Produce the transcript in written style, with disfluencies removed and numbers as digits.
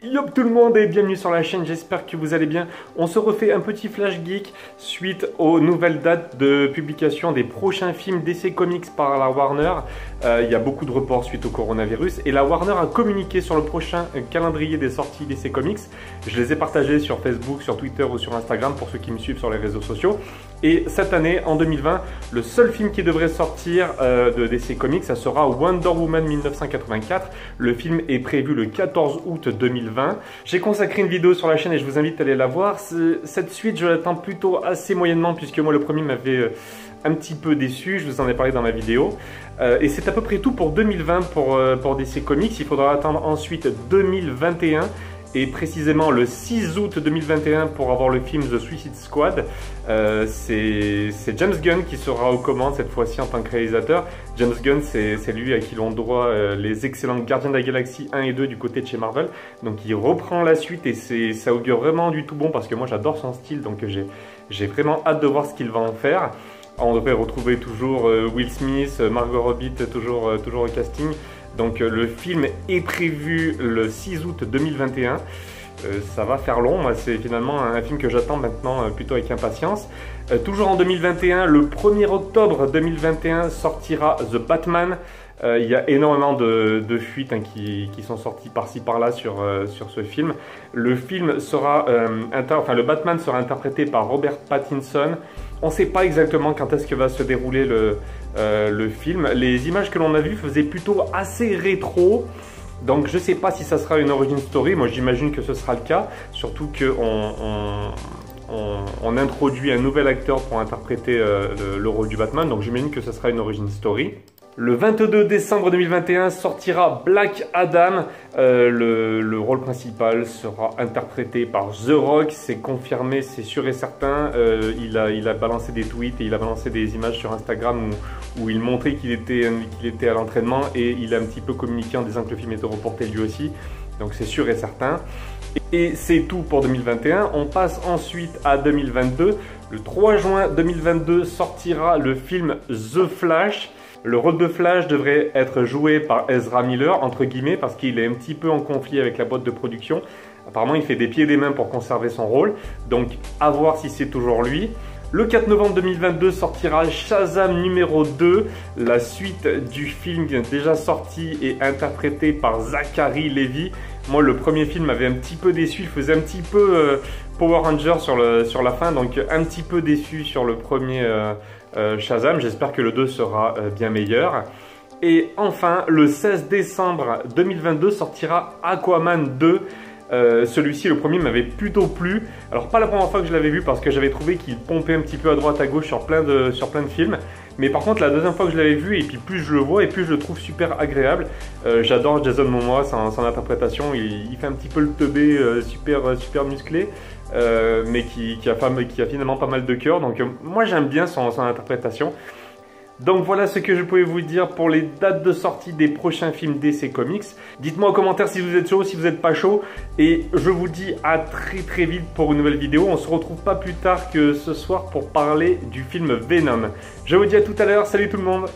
Yo tout le monde et bienvenue sur la chaîne, j'espère que vous allez bien. On se refait un petit flash geek suite aux nouvelles dates de publication des prochains films DC Comics par la Warner. Il y a beaucoup de reports suite au coronavirus et la Warner a communiqué sur le prochain calendrier des sorties DC Comics. Je les ai partagés sur Facebook, sur Twitter ou sur Instagram pour ceux qui me suivent sur les réseaux sociaux. Et cette année, en 2020, le seul film qui devrait sortir de DC Comics, ça sera Wonder Woman 1984. Le film est prévu le 14 août 2020. J'ai consacré une vidéo sur la chaîne et je vous invite à aller la voir. Cette suite, je l'attends plutôt assez moyennement puisque moi, le premier m'avait un petit peu déçu. Je vous en ai parlé dans ma vidéo. Et c'est à peu près tout pour 2020 pour DC Comics. Il faudra attendre ensuite 2021. Et précisément le 6 août 2021 pour avoir le film The Suicide Squad. C'est James Gunn qui sera aux commandes cette fois-ci en tant que réalisateur. James Gunn, c'est lui à qui l'on doit les excellents Gardiens de la Galaxie 1 et 2 du côté de chez Marvel. Donc il reprend la suite et ça augure vraiment du tout bon parce que moi j'adore son style. Donc j'ai vraiment hâte de voir ce qu'il va en faire. On devrait retrouver toujours Will Smith, Margot Robbie toujours au casting. Donc le film est prévu le 6 août 2021. Ça va faire long, moi c'est finalement un film que j'attends maintenant plutôt avec impatience. Toujours en 2021, le 1er octobre 2021 sortira The Batman. Il y a énormément de fuites qui sont sorties par-ci par-là sur ce film. Le film sera, le Batman sera interprété par Robert Pattinson. On ne sait pas exactement quand est-ce que va se dérouler le film. Les images que l'on a vues faisaient plutôt assez rétro. Donc je ne sais pas si ça sera une origin story. Moi j'imagine que ce sera le cas. Surtout qu'on introduit un nouvel acteur pour interpréter le rôle du Batman. Donc j'imagine que ce sera une origin story. Le 22 décembre 2021 sortira Black Adam. Le rôle principal sera interprété par The Rock. C'est confirmé, c'est sûr et certain. Il a balancé des tweets et il a balancé des images sur Instagram où il montrait qu'il était à l'entraînement et il a un petit peu communiqué en disant que le film était reporté lui aussi. Donc c'est sûr et certain. Et c'est tout pour 2021. On passe ensuite à 2022. Le 3 juin 2022 sortira le film The Flash. Le rôle de Flash devrait être joué par Ezra Miller, entre guillemets, parce qu'il est un petit peu en conflit avec la boîte de production. Apparemment, il fait des pieds et des mains pour conserver son rôle. Donc, à voir si c'est toujours lui. Le 4 novembre 2022 sortira Shazam numéro 2, la suite du film déjà sorti et interprété par Zachary Levi. Moi, le premier film m'avait un petit peu déçu, il faisait un petit peu Power Rangers sur la fin, donc un petit peu déçu sur le premier Shazam. J'espère que le 2 sera bien meilleur. Et enfin, le 16 décembre 2022 sortira Aquaman 2. Celui-ci, le premier, m'avait plutôt plu. Alors pas la première fois que je l'avais vu parce que j'avais trouvé qu'il pompait un petit peu à droite à gauche sur plein de films. Mais par contre la deuxième fois que je l'avais vu et puis plus je le vois et plus je le trouve super agréable. J'adore Jason Momoa, son interprétation, il fait un petit peu le teubé super musclé. Mais qui a finalement pas mal de cœur. Donc moi j'aime bien son interprétation. Donc voilà ce que je pouvais vous dire pour les dates de sortie des prochains films DC Comics. Dites-moi en commentaire si vous êtes chaud, si vous n'êtes pas chaud. Et je vous dis à très vite pour une nouvelle vidéo. On se retrouve pas plus tard que ce soir pour parler du film Venom. Je vous dis à tout à l'heure, salut tout le monde!